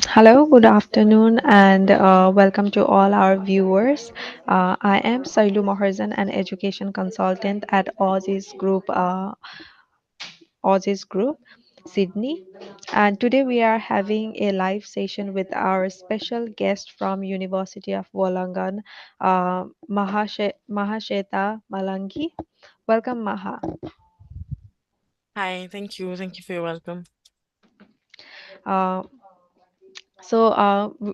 Hello, good afternoon, and welcome to all our viewers. I am Shailu Maharjan, an education consultant at Aussizz Group, Sydney. And today we are having a live session with our special guest from University of Wollongong, Mahasheta Malagi. Welcome, Maha. Hi, thank you. Thank you for your welcome. Uh,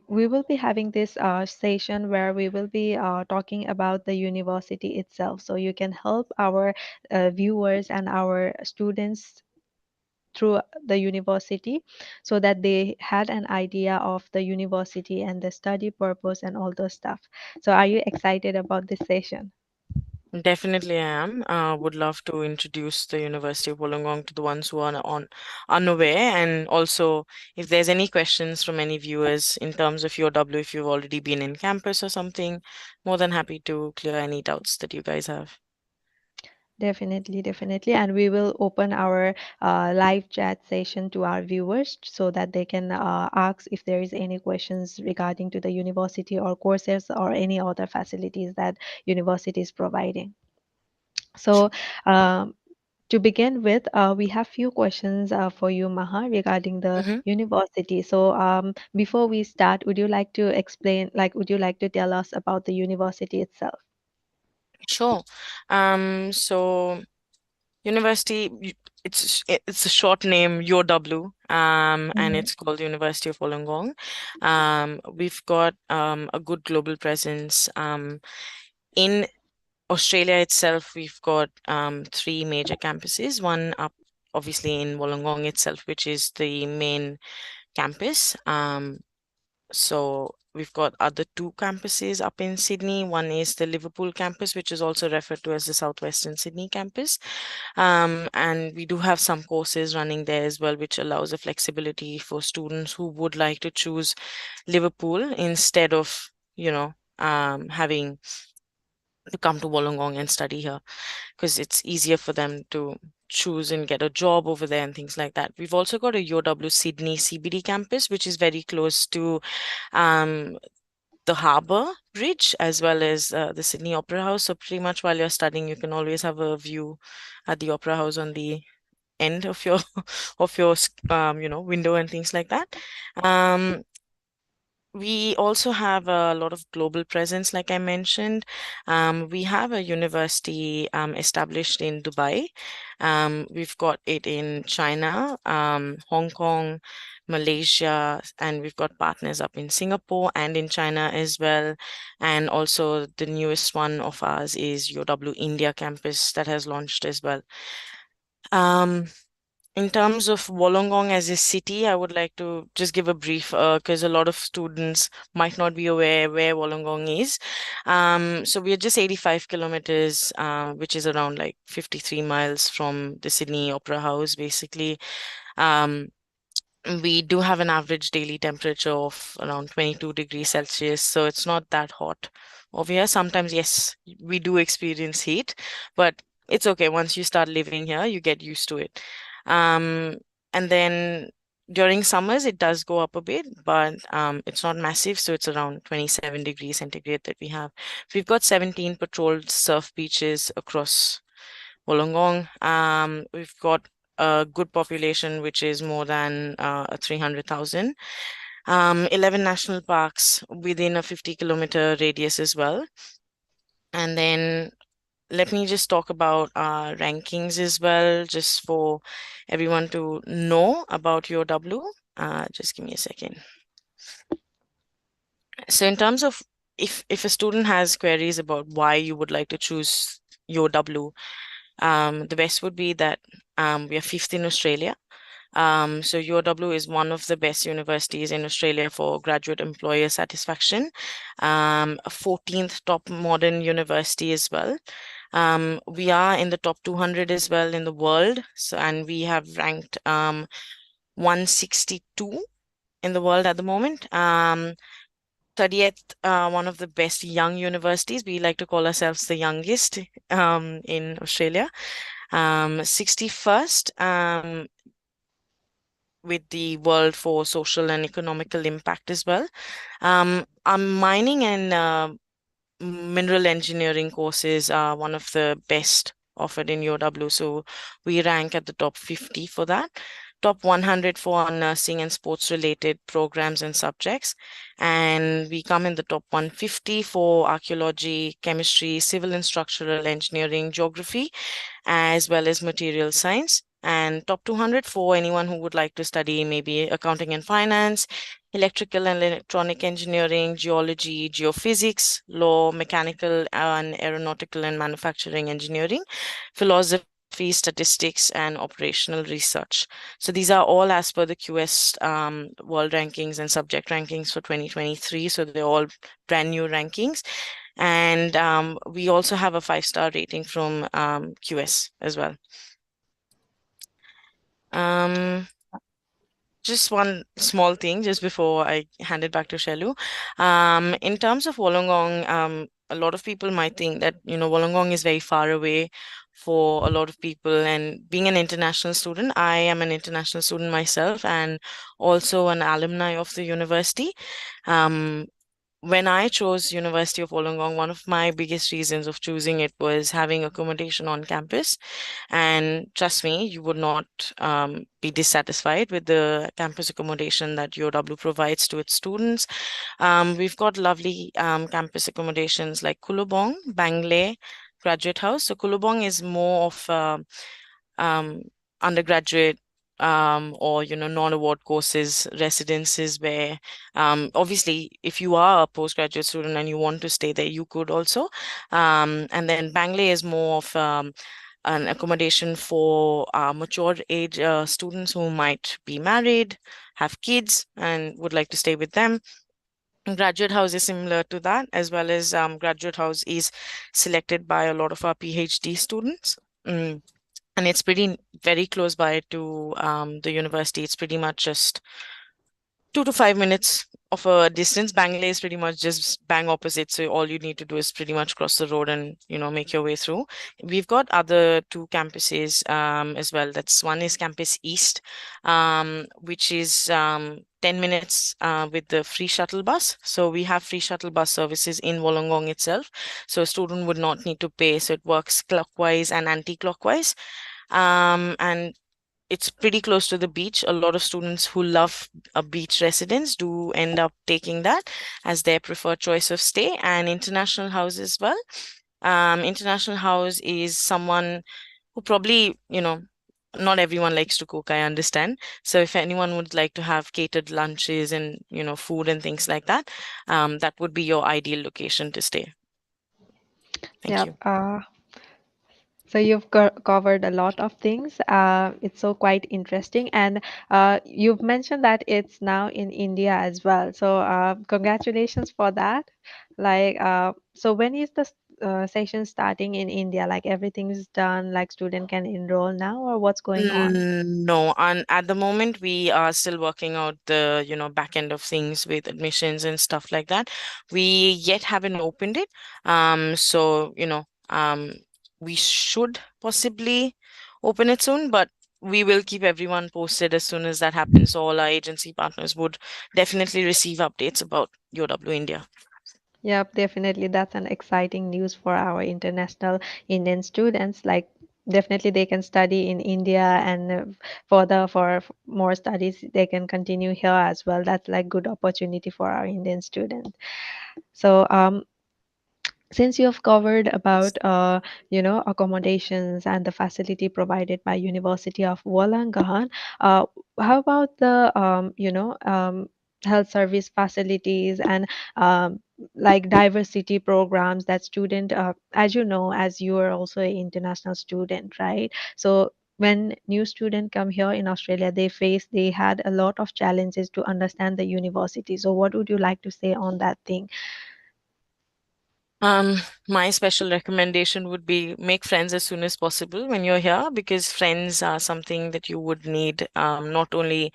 we will be having this session where we will be talking about the university itself. So you can help our viewers and our students through the university so that they had an idea of the university and the study purpose and all those stuff. So are you excited about this session? Definitely I am. Would love to introduce the University of Wollongong to the ones who are unaware, and also if there's any questions from any viewers in terms of UOW, if you've already been in campus or something, more than happy to clear any doubts that you guys have. Definitely, definitely. And we will open our live chat session to our viewers so that they can ask if there is any questions regarding to the university or courses or any other facilities that university is providing. So um, to begin with, we have few questions for you, Maha, regarding the Mm-hmm. university. So before we start, would you like to explain, like, would you like to tell us about the university itself? Sure. So University, it's a short name, UOW, and Mhm. it's called University of Wollongong. We've got a good global presence. In Australia itself, we've got three major campuses. One up, obviously, in Wollongong itself, which is the main campus. So we've got other two campuses up in Sydney. One is the Liverpool campus, which is also referred to as the Southwestern Sydney campus. And we do have some courses running there as well, which allows a flexibility for students who would like to choose Liverpool instead of, having to come to Wollongong and study here, because it's easier for them to choose and get a job over there and things like that. We've also got a UW Sydney CBD campus, which is very close to um, the Harbour Bridge as well as the Sydney Opera House. So pretty much while you're studying, you can always have a view at the Opera House on the end of your window and things like that. Um, we also have a lot of global presence, like I mentioned. We have a university established in Dubai. We've got it in China, Hong Kong, Malaysia, and we've got partners up in Singapore and in China as well. And also the newest one of ours is UW India campus that has launched as well. Um, in terms of Wollongong as a city, I would like to just give a brief, because a lot of students might not be aware where Wollongong is. So we are just 85 kilometers, which is around like 53 miles from the Sydney Opera House, basically. Um, we do have an average daily temperature of around 22 degrees Celsius, so it's not that hot over here. Sometimes, yes, we do experience heat, but it's okay. Once you start living here, you get used to it. Um, and then during summers, it does go up a bit, but it's not massive, so it's around 27 degrees centigrade that we have. We've got 17 patrolled surf beaches across Wollongong. We've got a good population, which is more than 300,000. 11 national parks within a 50-kilometer radius as well. And then let me just talk about our rankings as well, just for everyone to know about your W. Just give me a second. So in terms of if a student has queries about why you would like to choose your W, the best would be that we are fifth in Australia. So UOW is one of the best universities in Australia for graduate employer satisfaction, a 14th top modern university as well. We are in the top 200 as well in the world. So, and we have ranked 162 in the world at the moment. 30th, one of the best young universities. We like to call ourselves the youngest in Australia. 61st with the World for Social and Economical Impact as well. Our mining and mineral engineering courses are one of the best offered in UOW. So we rank at the top 50 for that. Top 100 for our nursing and sports related programs and subjects. And we come in the top 150 for archaeology, chemistry, civil and structural engineering, geography, as well as material science. And top 200 for anyone who would like to study maybe accounting and finance, electrical and electronic engineering, geology, geophysics, law, mechanical and aeronautical and manufacturing engineering, philosophy, statistics, and operational research. So these are all as per the QS world rankings and subject rankings for 2023. So they're all brand new rankings. And we also have a 5-star rating from QS as well. Um, just one small thing, just before I hand it back to Shailu. In terms of Wollongong, a lot of people might think that, Wollongong is very far away for a lot of people. And being an international student, I am an international student myself and also an alumni of the university. Um, when I chose University of Wollongong, one of my biggest reasons of choosing it was having accommodation on campus. And trust me, you would not be dissatisfied with the campus accommodation that UOW provides to its students. We've got lovely campus accommodations like Kulubong, Banglei, Graduate House. So Kulubong is more of um, undergraduate or non-award courses residences where obviously if you are a postgraduate student and you want to stay there you could also and then Bangalore is more of an accommodation for mature age students who might be married, have kids, and would like to stay with them. Graduate House is similar to that, as well as Graduate House is selected by a lot of our PhD students. Mm. And it's pretty very close by to the university. It's pretty much just 2 to 5 minutes of a distance. Bangalore is pretty much just bang opposite. So all you need to do is pretty much cross the road and, make your way through. We've got other two campuses as well. That's one is Campus East, which is 10 minutes with the free shuttle bus. So we have free shuttle bus services in Wollongong itself. So a student would not need to pay. So it works clockwise and anti-clockwise. And it's pretty close to the beach. A lot of students who love a beach residence do end up taking that as their preferred choice of stay. And International House as well. International House is someone who probably, not everyone likes to cook, I understand. So if anyone would like to have catered lunches and, food and things like that, that would be your ideal location to stay. Thank Yep. you. So you've covered a lot of things. It's so quite interesting, and you've mentioned that it's now in India as well. So congratulations for that. Like, so when is the session starting in India? Like everything's done, like student can enroll now, or what's going on? No, and at the moment we are still working out the, back end of things with admissions and stuff like that. We yet haven't opened it. So, we should possibly open it soon, but we will keep everyone posted as soon as that happens. So all our agency partners would definitely receive updates about UW India. Yep, definitely. That's an exciting news for our international Indian students. Like, definitely they can study in India and further for more studies, they can continue here as well. That's like good opportunity for our Indian students. So, since you have covered about accommodations and the facility provided by University of Wollongong, uh, how about the health service facilities and like diversity programs that student, as you know, as you are also an international student, right? So when new student come here in Australia, they had a lot of challenges to understand the university. So what would you like to say on that thing? Um, my special recommendation would be make friends as soon as possible when you're here because friends are something that you would need not only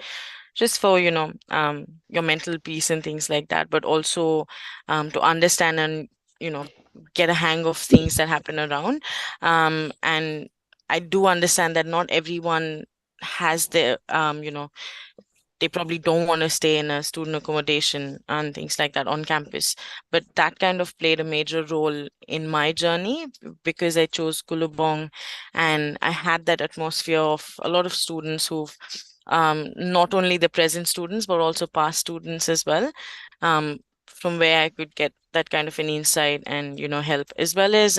just for, your mental peace and things like that, but also to understand and, you know, get a hang of things that happen around. And I do understand that not everyone has the they probably don't want to stay in a student accommodation and things like that on campus. But that kind of played a major role in my journey because I chose Kulubong and I had that atmosphere of a lot of students who've not only the present students but also past students as well, from where I could get that kind of an insight and help as well as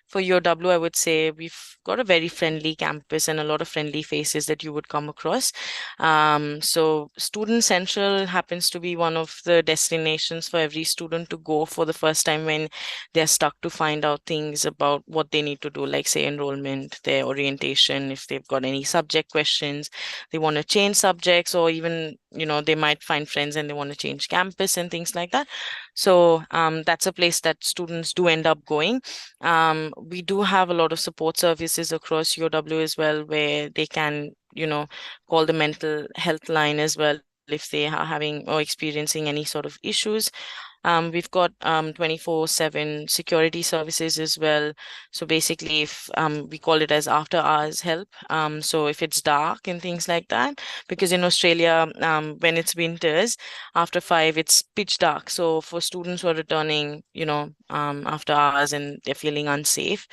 for UOW, I would say we've got a very friendly campus and a lot of friendly faces that you would come across. So Student Central happens to be one of the destinations for every student to go for the first time when they're stuck to find out things about what they need to do, like say enrollment, their orientation, if they've got any subject questions, they want to change subjects, or even, they might find friends and they want to change campus and things like that. So that's a place that students do end up going. We do have a lot of support services across UW as well, where they can, call the mental health line as well if they are having or experiencing any sort of issues. We've got 24/7 security services as well. So basically, if we call it as after hours help. So if it's dark and things like that, because in Australia, when it's winters, after 5, it's pitch dark. So for students who are returning, after hours and they're feeling unsafe,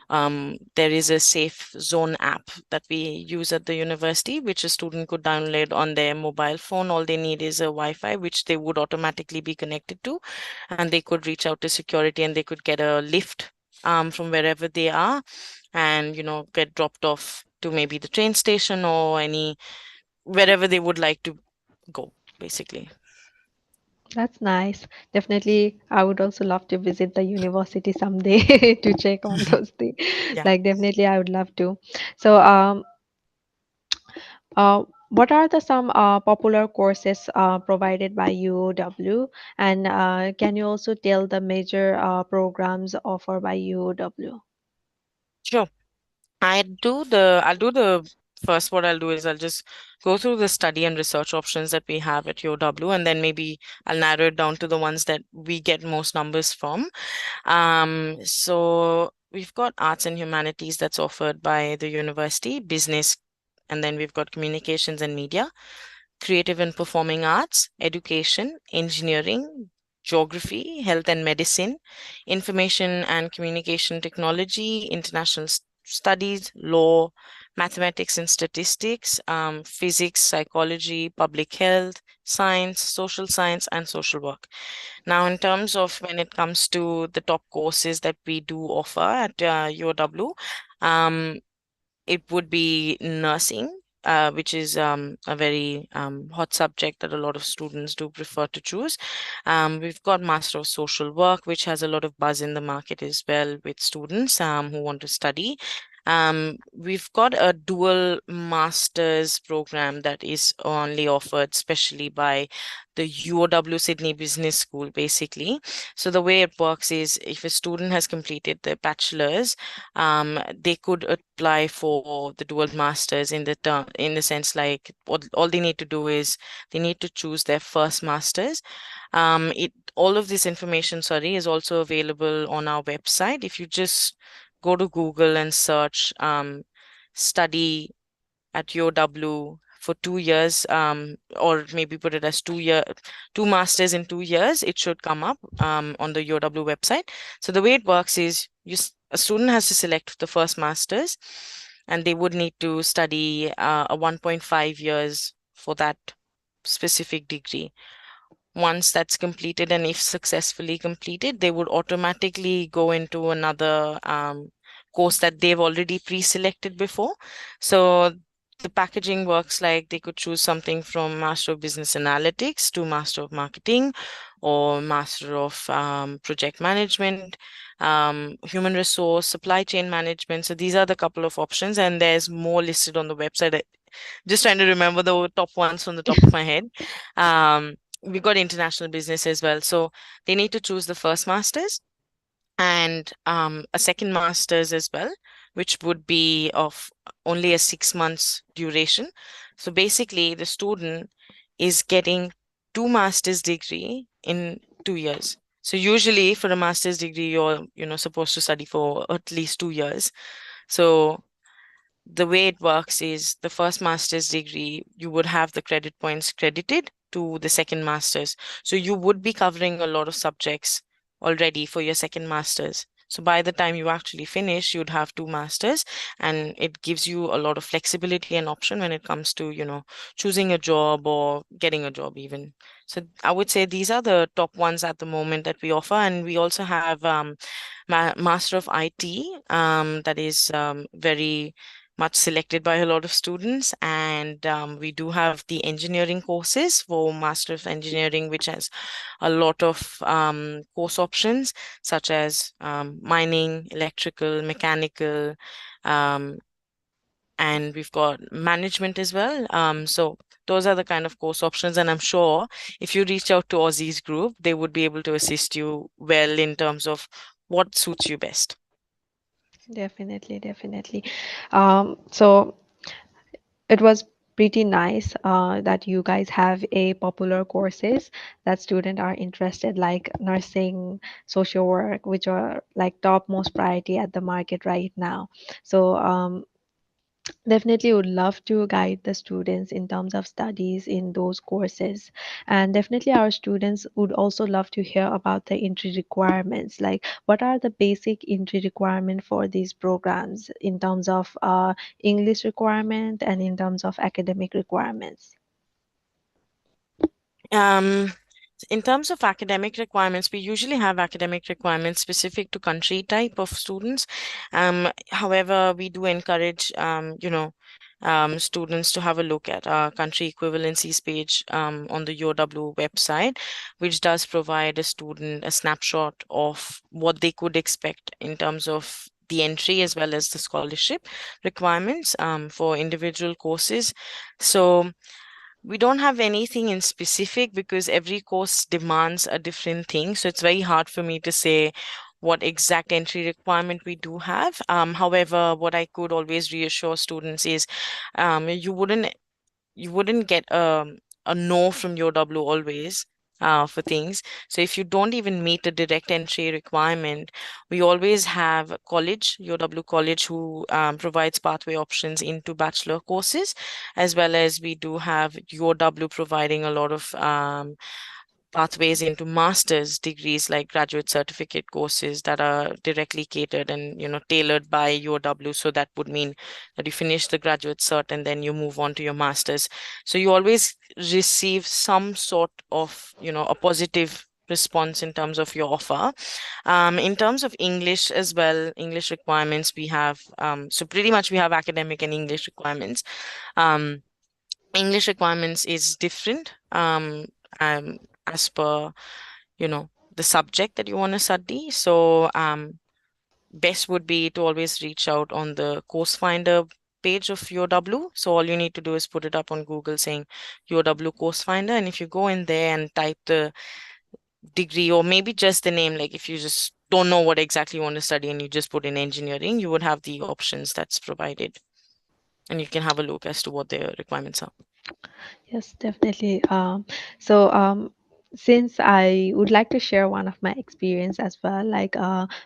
there is a safe zone app that we use at the university, which a student could download on their mobile phone. All they need is a Wi-Fi, which they would automatically be connected to, and they could reach out to security and they could get a lift from wherever they are and, get dropped off to maybe the train station or any wherever they would like to go, basically. That's nice. Definitely, I would also love to visit the university someday to check on those things. Yeah. Like, definitely, I would love to. So, what are the some popular courses provided by UOW? And can you also tell the major programs offered by UOW? Sure. I'll do the first, what I'll do is I'll just go through the study and research options that we have at UOW, and then maybe I'll narrow it down to the ones that we get most numbers from. So we've got arts and humanities that's offered by the university, business, and then we've got communications and media, creative and performing arts, education, engineering, geography, health and medicine, information and communication technology, international studies, law, mathematics and statistics, physics, psychology, public health, science, social science, and social work. Now, in terms of when it comes to the top courses that we do offer at UOW, um, it would be nursing, which is a very hot subject that a lot of students do prefer to choose. We've got Master of Social Work, which has a lot of buzz in the market as well with students who want to study. We've got a dual master's program that is only offered specially by the UOW Sydney Business School, basically. So the way it works is if a student has completed their bachelor's, they could apply for the dual masters in the term, in the sense like all they need to do is they need to choose their first masters. All of this information, sorry, is also available on our website. If you just go to Google and search study at UOW for 2 years, or maybe put it as 2 masters in 2 years, it should come up on the UOW website. So the way it works is a student has to select the first masters, and they would need to study a 1.5 years for that specific degree. Once that's completed, and if successfully completed, they would automatically go into another course that they've already pre-selected before. So the packaging works like they could choose something from Master of Business Analytics to Master of Marketing or Master of Project Management, Human Resource, Supply Chain Management. So these are the couple of options, and there's more listed on the website. Just trying to remember the top ones from the top of my head. We've got international business as well. So they need to choose the first masters and a second master's as well, which would be of only a 6 months duration. So basically, the student is getting two master's degree in 2 years. So usually for a master's degree, you're supposed to study for at least 2 years. So the way it works is the first master's degree, you would have the credit points credited to the second master's. So you would be covering a lot of subjects already for your second master's. So by the time you actually finish, you'd have two masters, and it gives you a lot of flexibility and option when it comes to, choosing a job or getting a job even. So I would say these are the top ones at the moment that we offer. And we also have Master of IT, that is very much selected by a lot of students. And we do have the engineering courses for Master of Engineering, which has a lot of course options, such as mining, electrical, mechanical, um, and we've got management as well. So those are the kind of course options. And I'm sure if you reach out to Aussizz Group, they would be able to assist you well in terms of what suits you best. Definitely, definitely. So it was pretty nice that you guys have a popular courses that students are interested, like nursing, social work, which are like top most priority at the market right now. So definitely would love to guide the students in terms of studies in those courses. And definitely our students would also love to hear about the entry requirements, like what are the basic entry requirement for these programs in terms of English requirement and in terms of academic requirements. Um, in terms of academic requirements, we usually have academic requirements specific to country type of students. However, we do encourage, students to have a look at our country equivalencies page on the UOW website, which does provide a student a snapshot of what they could expect in terms of the entry as well as the scholarship requirements for individual courses. So we don't have anything in specific because every course demands a different thing. So it's very hard for me to say what exact entry requirement we do have. However, what I could always reassure students is you wouldn't get a no from your W always for things. So if you don't even meet a direct entry requirement, we always have a college, UW College, who provides pathway options into bachelor courses, as well as we do have UW providing a lot of pathways into master's degrees like graduate certificate courses that are directly catered and tailored by UOW. So that would mean that you finish the graduate cert and then you move on to your master's. So you always receive some sort of a positive response in terms of your offer. In terms of English as well, English requirements we have, so pretty much we have academic and English requirements. um, English requirements is different um, as per the subject that you want to study. So best would be to always reach out on the course finder page of UOW. So all you need to do is put it up on Google saying UOW course finder, and if you go in there and type the degree or maybe just the name, like if you just don't know what exactly you want to study and you just put in engineering, you would have the options that's provided, and you can have a look as to what their requirements are. Yes, definitely. Since I would like to share one of my experience as well, like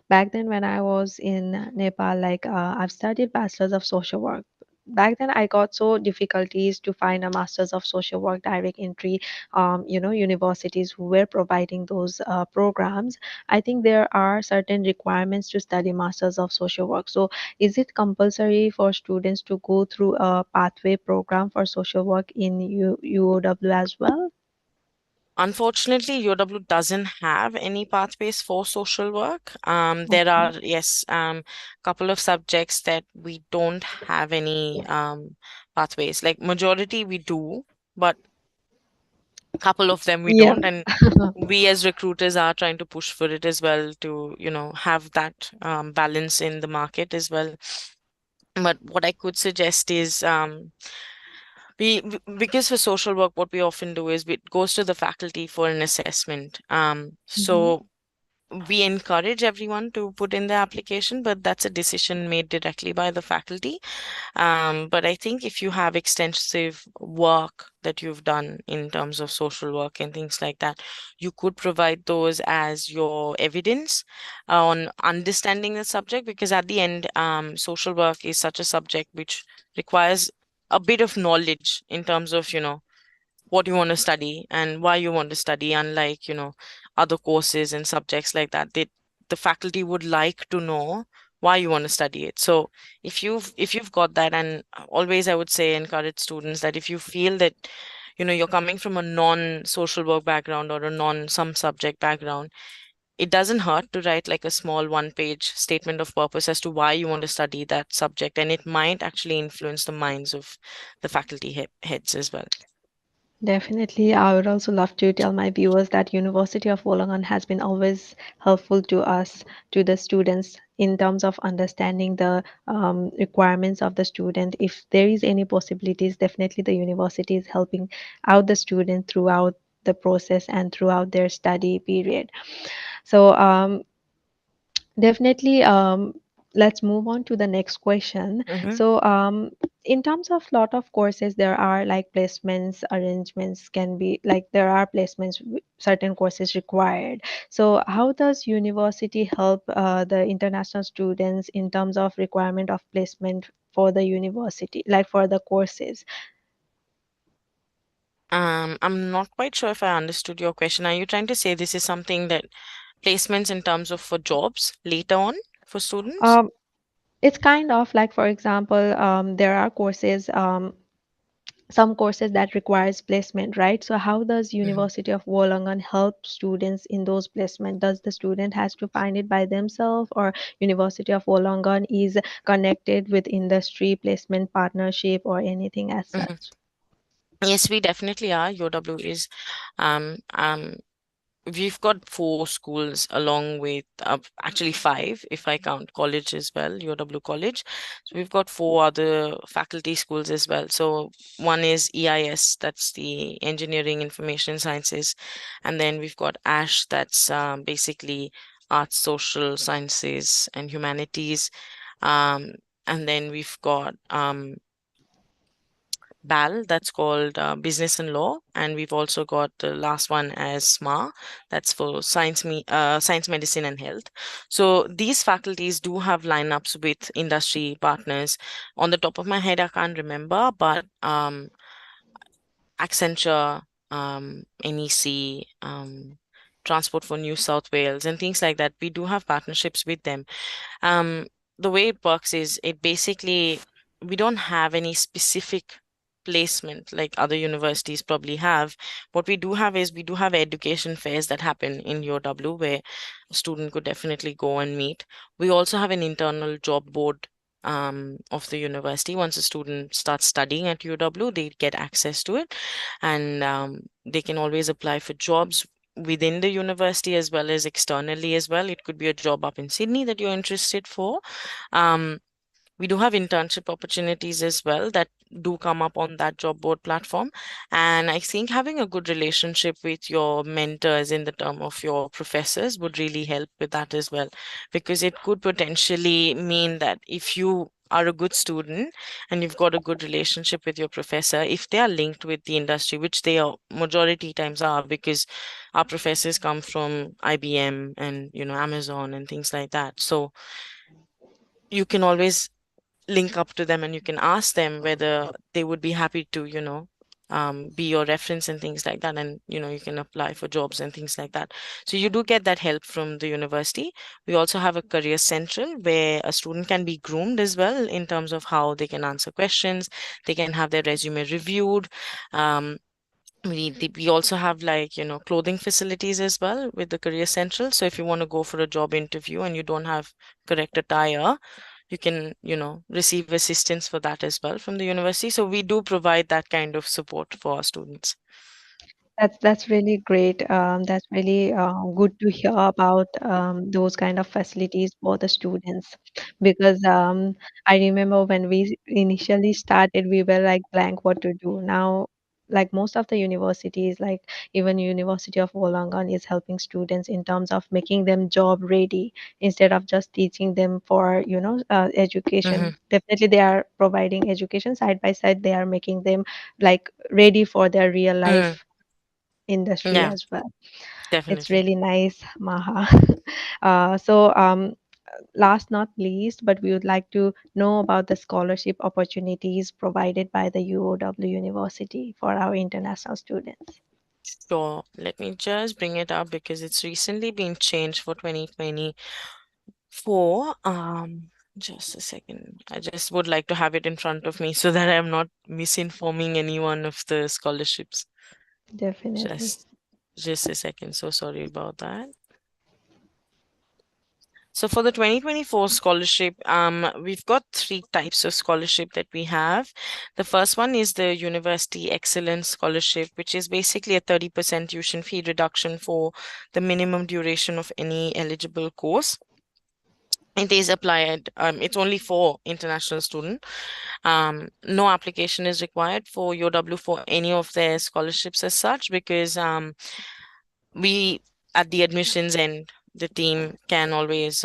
back then when I was in Nepal, like I've studied Bachelor's of Social Work. Back then, I got so difficulties to find a Master's of Social Work direct entry, universities who were providing those programs. I think there are certain requirements to study Masters of Social Work. So is it compulsory for students to go through a pathway program for social work in UOW as well? Unfortunately, UW doesn't have any pathways for social work. There Okay. are, yes, couple of subjects that we don't have any pathways. Like majority we do, but a couple of them we Yeah. don't. And we as recruiters are trying to push for it as well to, have that balance in the market as well. But what I could suggest is because for social work, what we often do is it goes to the faculty for an assessment. Mhm. So we encourage everyone to put in their application, but that's a decision made directly by the faculty. But I think if you have extensive work that you've done in terms of social work and things like that, you could provide those as your evidence on understanding the subject, because at the end, social work is such a subject which requires a bit of knowledge in terms of, what you want to study and why you want to study, unlike, other courses and subjects like that. The faculty would like to know why you want to study it. So if you've got that, and always I would say encourage students that if you feel that, you're coming from a non-social work background or a non some subject background, it doesn't hurt to write like a small one-page statement of purpose as to why you want to study that subject, and it might actually influence the minds of the faculty heads as well. Definitely, I would also love to tell my viewers that University of Wollongong has been always helpful to us, to the students, in terms of understanding the requirements of the student. If there is any possibilities, definitely the university is helping out the student throughout the process and throughout their study period. So definitely, let's move on to the next question. Mm-hmm. So, in terms of lot of courses, there are like placements arrangements can be like there are placements, certain courses required. So, how does university help the international students in terms of requirement of placement for the university, like for the courses? I'm not quite sure if I understood your question. Are you trying to say this is something that placements in terms of for jobs later on for students? Um, it's kind of like, for example, there are courses. Some courses that requires placement, right? So how does Mhm. University of Wollongong help students in those placement? Does the student has to find it by themselves, or University of Wollongong is connected with industry placement partnership or anything as Mhm. such? Yes, we definitely are. UW is um um we've got four schools along with actually five if I count college as well, UW College. So we've got four other faculty schools as well. So one is EIS, that's the Engineering Information Sciences, and then we've got ASH, that's basically Arts, Social Sciences, and Humanities. Um, and then we've got BAL, that's called Business and Law, and we've also got the last one as SMA, that's for Science, Medicine, and Health. So these faculties do have lineups with industry partners. On the top of my head, I can't remember, but Accenture, NEC, Transport for New South Wales, and things like that. We do have partnerships with them. Um, the way it works is it basically, we don't have any specific placement like other universities probably have. What we do have is we do have education fairs that happen in UW where a student could definitely go and meet. We also have an internal job board of the university. Once a student starts studying at UW, they get access to it, and they can always apply for jobs within the university as well as externally as well. It could be a job up in Sydney that you're interested for. Um, we do have internship opportunities as well that do come up on that job board platform. And I think having a good relationship with your mentors in the term of your professors would really help with that as well, because it could potentially mean that if you are a good student and you've got a good relationship with your professor, if they are linked with the industry, which they are majority times are, because our professors come from IBM and Amazon and things like that. So you can always link up to them and you can ask them whether they would be happy to, be your reference and things like that. And, you can apply for jobs and things like that. So you do get that help from the university. We also have a career central where a student can be groomed as well in terms of how they can answer questions. They can have their resume reviewed. Um, we also have like clothing facilities as well with the career central. So if you want to go for a job interview and you don't have correct attire, you can receive assistance for that as well from the university. So we do provide that kind of support for our students. That's really great. That's really good to hear about those kind of facilities for the students, because I remember when we initially started, we were like blank what to do. Now like most of the universities, like even University of Wollongong is helping students in terms of making them job ready instead of just teaching them for education. Mm-hmm. Definitely they are providing education, side by side they are making them like ready for their real Mm. life industry Yeah, as well. It's definitely. really nice, Maha. Last not least, but we would like to know about the scholarship opportunities provided by the UOW University for our international students. Sure. Let me just bring it up because it's recently been changed for 2024. Just a second. I just would like to have it in front of me so that I'm not misinforming anyone of the scholarships. Definitely. Just just a second. So sorry about that. So for the 2024 scholarship, we've got three types of scholarship that we have. The first one is the University Excellence Scholarship, which is basically a 30% tuition fee reduction for the minimum duration of any eligible course. It is applied, it's only for international student. No application is required for UW for any of their scholarships as such because we at the admissions end, the team can always,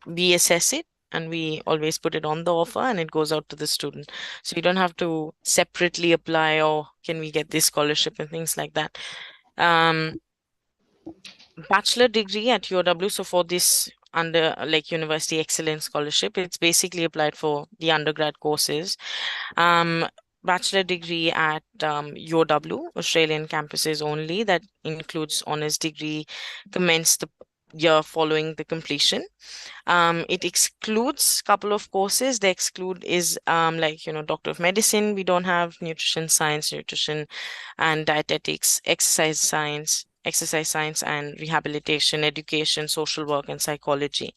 we assess it and we always put it on the offer and it goes out to the student. So you don't have to separately apply or can we get this scholarship and things like that. Um, Bachelor degree at UW. So for this under like University Excellence Scholarship, it's basically applied for the undergrad courses. Um, Bachelor degree at UW, Australian campuses only. That includes honors degree, commence the year following the completion. It excludes couple of courses. The exclude is Doctor of Medicine. We don't have nutrition science, nutrition and dietetics, exercise science and rehabilitation, education, social work, and psychology.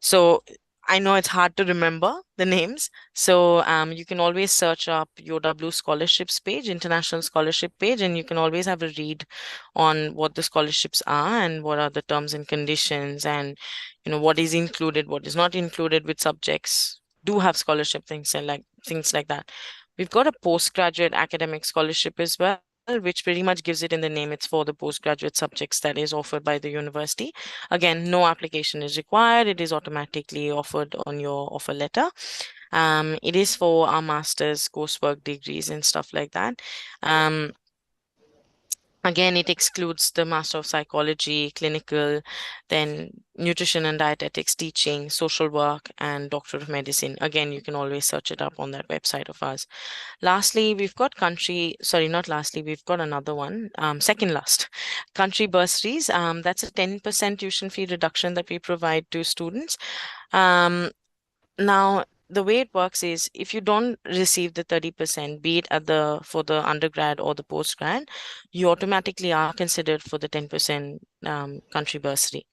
So I know it's hard to remember the names. So you can always search up your W scholarships page, international scholarship page, and you can always have a read on what the scholarships are and what are the terms and conditions and what is included, what is not included with subjects. Do have scholarship things like that. We've got a postgraduate academic scholarship as well, which pretty much gives it in the name. It's for the postgraduate subjects that is offered by the university. Again, no application is required. It is automatically offered on your offer letter. It is for our master's coursework degrees and stuff like that. Um, Again, it excludes the Master of Psychology, clinical, then nutrition and dietetics teaching, social work, and Doctor of Medicine. Again, you can always search it up on that website of ours. Lastly, we've got sorry, not lastly, we've got another one, second last, country bursaries. That's a 10% tuition fee reduction that we provide to students. Um, Now, the way it works is if you don't receive the 30%, be it for the undergrad or the postgrad, you automatically are considered for the 10% country bursary.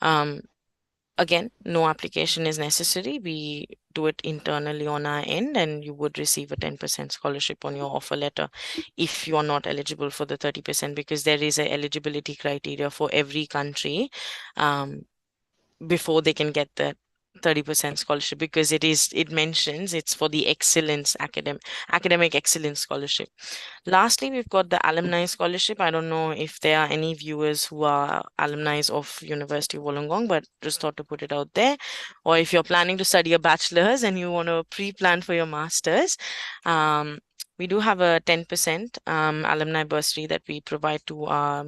Um, Again, no application is necessary. We do it internally on our end, and you would receive a 10% scholarship on your offer letter if you are not eligible for the 30%, because there is a eligibility criteria for every country um, before they can get the 30% scholarship, because it mentions it's for the excellence academic excellence scholarship. Lastly, we've got the alumni scholarship. I don't know if there are any viewers who are alumni of University of Wollongong, but just thought to put it out there. Or if you're planning to study a bachelor's and you want to pre-plan for your master's, um, we do have a 10% alumni bursary that we provide to our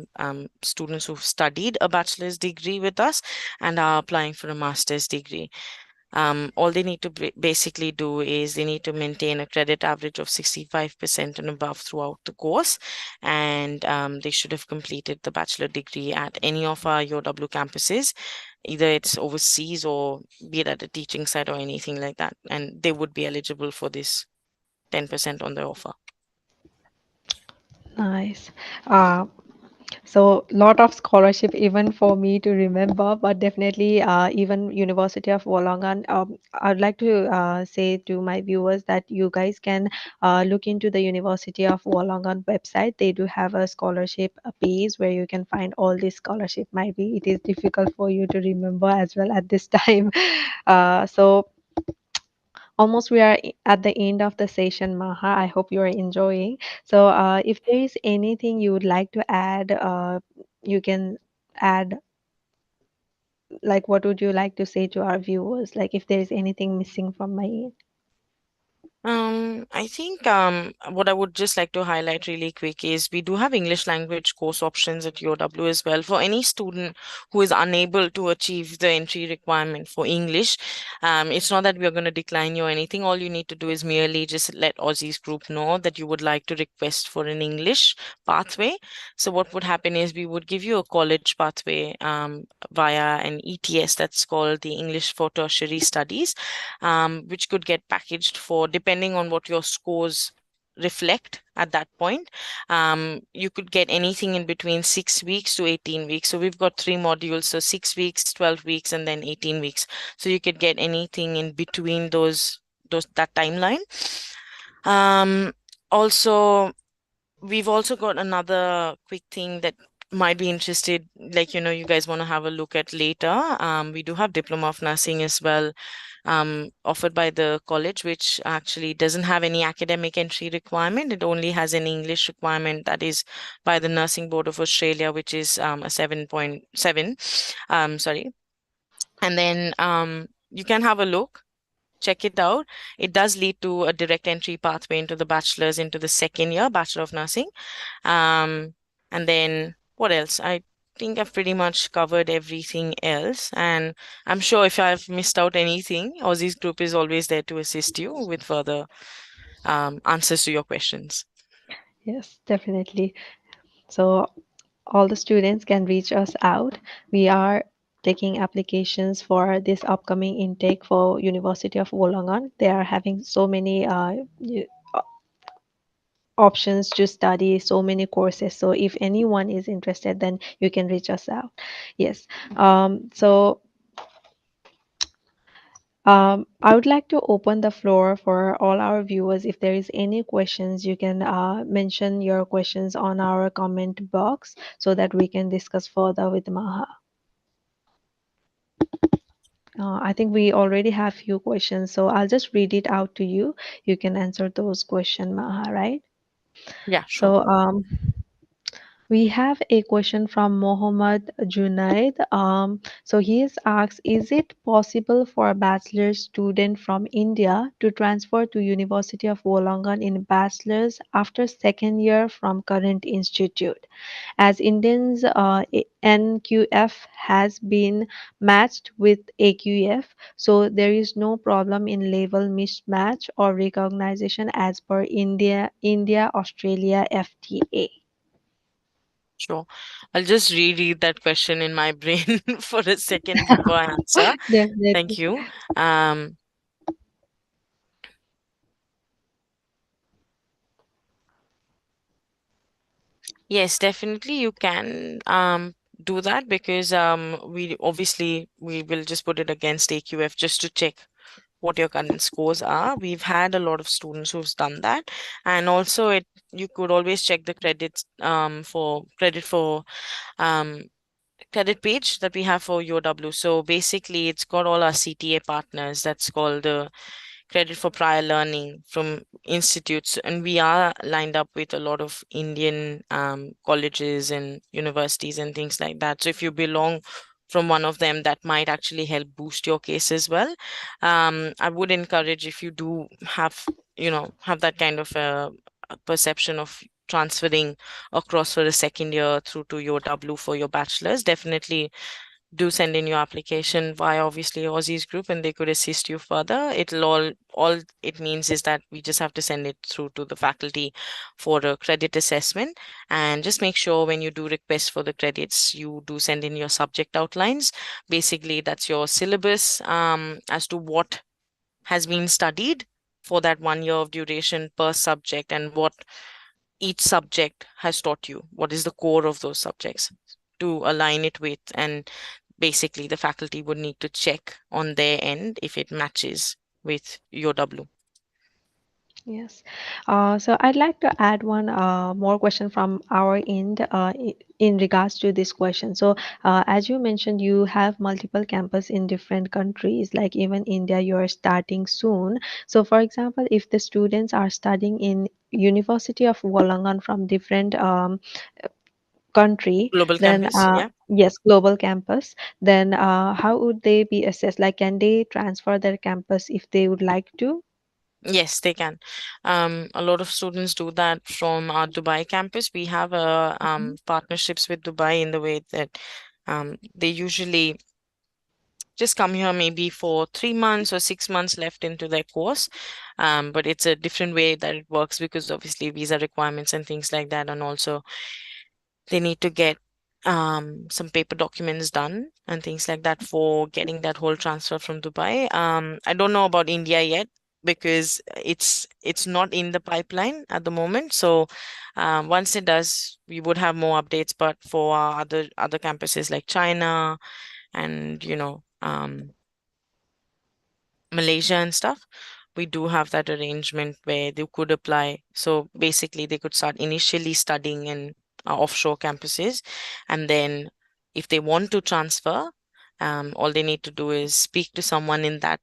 students who've studied a bachelor's degree with us and are applying for a master's degree. All they need to basically do is they need to maintain a credit average of 65% and above throughout the course, and they should have completed the bachelor degree at any of our UW campuses, either it's overseas or be it at a teaching site or anything like that, and they would be eligible for this 10% on the offer. Nice. Uh, So lot of scholarship even for me to remember, but definitely even University of Wollongong. I'd like to say to my viewers that you guys can look into the University of Wollongong website. They do have a scholarship page where you can find all this scholarship. Might be it is difficult for you to remember as well at this time. So almost we are at the end of the session, Maha. I hope you are enjoying. So, if there is anything you would like to add, you can add. Like, what would you like to say to our viewers? Like, if there is anything missing from my end. I think what I would just like to highlight really quick is we do have English language course options at UOW as well for any student who is unable to achieve the entry requirement for English. It's not that we are going to decline you or anything. All you need to do is merely just let Aussizz Group know that you would like to request for an English pathway. So what would happen is we would give you a college pathway via an ETS that's called the English for Tertiary Studies, which could get packaged for depending on what your scores reflect at that point. You could get anything in between 6 weeks to 18 weeks. So we've got three modules, so 6 weeks, 12 weeks, and then 18 weeks. So you could get anything in between those that timeline. Um, Also, we've also got another quick thing that might be interested, like, you guys want to have a look at later. We do have Diploma of Nursing as well, offered by the college, which actually doesn't have any academic entry requirement. It only has an English requirement that is by the Nursing Board of Australia, which is a 7.7. Sorry. And then you can have a look, check it out. It does lead to a direct entry pathway into the bachelor's, into the second year, Bachelor of Nursing. Um, and then what else? I think I've pretty much covered everything else. And I'm sure if I've missed out anything, Aussizz Group is always there to assist you with further answers to your questions. Yes, definitely. So all the students can reach us out. We are taking applications for this upcoming intake for University of Wollongong. They are having so many options to study, so many courses. So if anyone is interested, then you can reach us out. Yes. So I would like to open the floor for all our viewers. If there is any questions, you can mention your questions on our comment box so that we can discuss further with Maha. I think we already have few questions, so I'll just read it out to you. You can answer those questions, Maha, right? Yeah, sure. So we have a question from Mohammad Junaid. So he is asked, is it possible for a bachelor student from India to transfer to University of Wollongong in bachelor's after second year from current institute? As Indians, NQF has been matched with AQF, so there is no problem in level mismatch or recognition as per India Australia FTA. Sure. I'll just reread that question in my brain for a second before I answer. Thank Definitely. you. Um, Yes, definitely you can do that because we obviously we will just put it against AQF just to check what your current scores are. We've had a lot of students who've done that. And also it you could always check the credits for um credit page that we have for UOW. So basically it's got all our CTA partners. That's called the credit for prior learning from institutes, and we are lined up with a lot of Indian colleges and universities and things like that. So if you belong from one of them, that might actually help boost your case as well. I would encourage, if you do have that kind of a perception of transferring across for the second year through to your W for your bachelor's, definitely do send in your application via obviously Aussizz Group, and they could assist you further. It'll all it means is that we just have to send it through to the faculty for a credit assessment. And just make sure when you do request for the credits, you do send in your subject outlines. Basically, that's your syllabus as to what has been studied for that 1 year of duration per subject, and what each subject has taught you, what is the core of those subjects to align it with. And basically the faculty would need to check on their end if it matches with your W. Yes. So I'd like to add one more question from our end in regards to this question. So as you mentioned, you have multiple campus in different countries, like even India, you are starting soon. So for example, if the students are studying in University of Wollongong from different country, Global then campus, yeah. yes, global campus, then how would they be assessed? Like, can they transfer their campus if they would like to? Yes, they can. A lot of students do that from our Dubai campus. We have Mhm. partnerships with Dubai in the way that they usually just come here maybe for 3 months or 6 months left into their course. But it's a different way that it works because obviously visa requirements and things like that, and also they need to get some paper documents done and things like that for getting that whole transfer from Dubai. I don't know about India yet because it's not in the pipeline at the moment. So once it does, we would have more updates. But for our other campuses like China and Malaysia and stuff, we do have that arrangement where they could apply. So basically, they could start initially studying in offshore campuses, and then if they want to transfer, all they need to do is speak to someone in that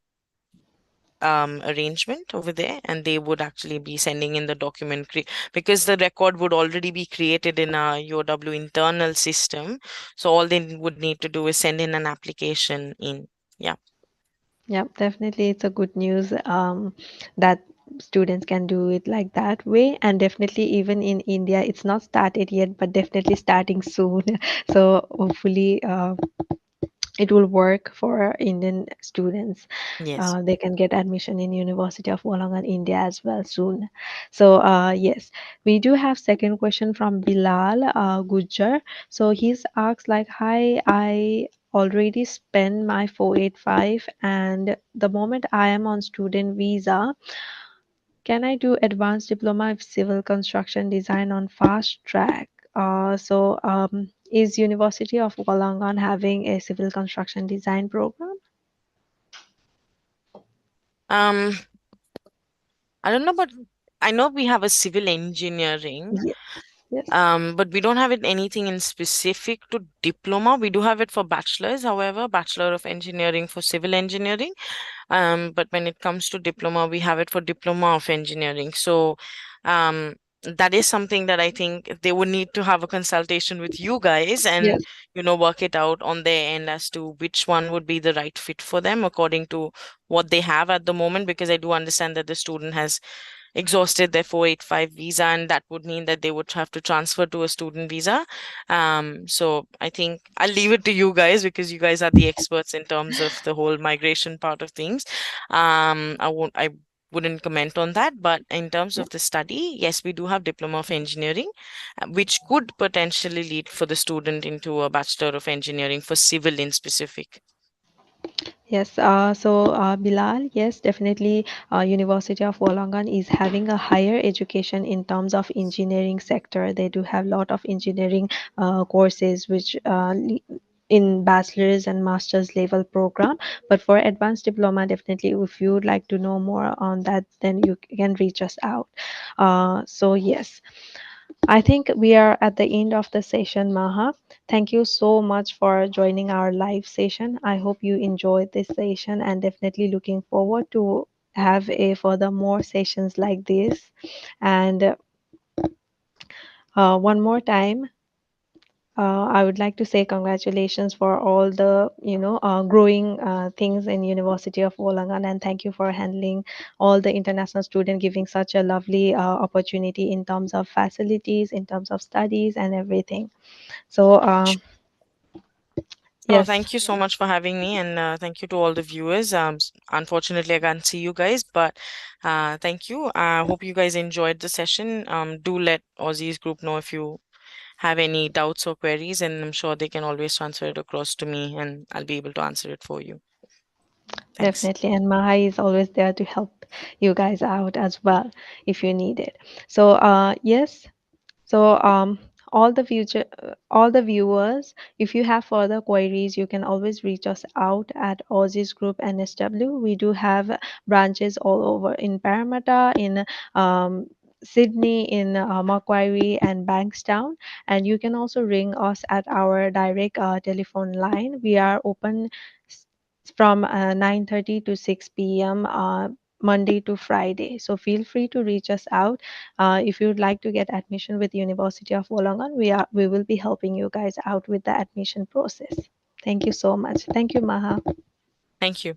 arrangement over there, and they would actually be sending in the document because the record would already be created in our UOW internal system. So all they would need to do is send in an application in. Yeah. Yeah, definitely, it's a good news that students can do it like that way. And definitely, even in India, it's not started yet, but definitely starting soon. So hopefully, it will work for Indian students. Yes. They can get admission in University of Wollongong, India as well soon. So yes, we do have second question from Bilal Gujjar. So he's asked like, "Hi, I already spent my 485, and the moment I am on student visa, can I do advanced diploma of civil construction design on fast track?" Is University of Wollongong having a civil construction design program? Um, I don't know, but I know we have a civil engineering, Yes, yes, but we don't have it anything in specific to diploma. We do have it for bachelors, however, Bachelor of Engineering for civil engineering. But when it comes to diploma, we have it for diploma of engineering. So, that is something that I think they would need to have a consultation with you guys and, yes. work it out on their end as to which one would be the right fit for them according to what they have at the moment. Because I do understand that the student has exhausted their 485 visa, and that would mean that they would have to transfer to a student visa. So I think I'll leave it to you guys because you guys are the experts in terms of the whole migration part of things. I wouldn't comment on that, but in terms Yeah. of the study, yes, we do have Diploma of Engineering, which could potentially lead for the student into a Bachelor of Engineering for civil in specific. Yes, Bilal, yes, definitely. University of Wollongong is having a higher education in terms of engineering sector. They do have a lot of engineering courses, which in bachelor's and master's level program. But for advanced diploma, definitely, if you would like to know more on that, then you can reach us out. So yes. I think we are at the end of the session, Maha. Thank you so much for joining our live session. I hope you enjoyed this session and definitely looking forward to have a further more sessions like this. And one more time, I would like to say congratulations for all the growing things in University of Wollongong, and thank you for handling all the international student, giving such a lovely opportunity in terms of facilities, in terms of studies, and everything. So Oh, yes, thank you so much for having me, and thank you to all the viewers. Unfortunately, I can't see you guys, but thank you. I hope you guys enjoyed the session. Do let Aussizz Group know if you have any doubts or queries, and I'm sure they can always transfer it across to me, and I'll be able to answer it for you. Thanks. definitely. And Maha is always there to help you guys out as well if you need it. So yes. So all the viewers, if you have further queries, you can always reach us out at Aussizz Group NSW. We do have branches all over in Parramatta, in Sydney, in Macquarie and Bankstown, and you can also ring us at our direct telephone line. We are open s- from 9:30 to 6 p.m. Monday to Friday. So feel free to reach us out if you'd like to get admission with University of Wollongong. We will be helping you guys out with the admission process. Thank you so much. Thank you, Maha. Thank you.